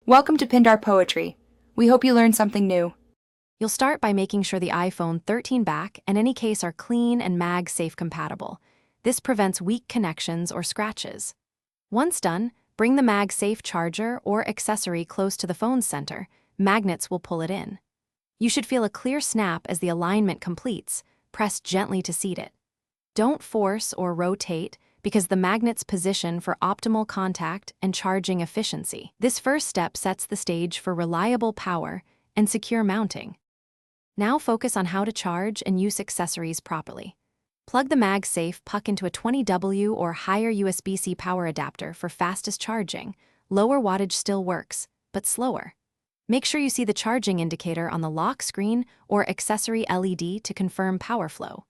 Welcome to Pindar Poetry. We hope you learned something new. You'll start by making sure the iPhone 13 back and any case are clean and Magsafe compatible. This prevents weak connections or scratches. Once done, bring the Magsafe charger or accessory close to the phone's center. Magnets will pull it in. You should feel a clear snap as the alignment completes. Press gently to seat it. Don't force or rotate because the magnets position for optimal contact and charging efficiency. This first step sets the stage for reliable power and secure mounting. Now focus on how to charge and use accessories properly. Plug the Magsafe puck into a 20W or higher USB-C power adapter for fastest charging. Lower wattage still works, but slower. Make sure you see the charging indicator on the lock screen or accessory LED to confirm power flow.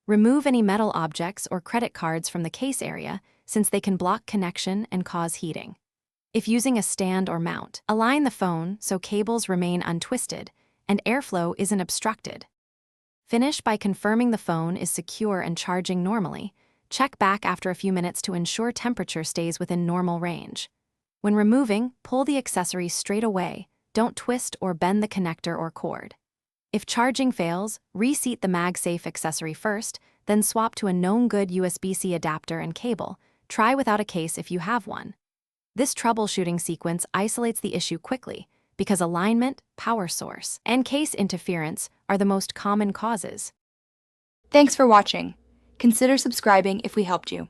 Remove any metal objects or credit cards from the case area since they can block connection and cause heating. If using a stand or mount, align the phone so cables remain untwisted and airflow isn't obstructed. Finish by confirming the phone is secure and charging normally. Check back after a few minutes to ensure temperature stays within normal range. When removing, pull the accessory straight away. Don't twist or bend the connector or cord. If charging fails, reseat the Magsafe accessory first, then swap to a known good USB-C adapter and cable. Try without a case if you have one. This troubleshooting sequence isolates the issue quickly because alignment, power source, and case interference are the most common causes. Thanks for watching. Consider subscribing if we helped you.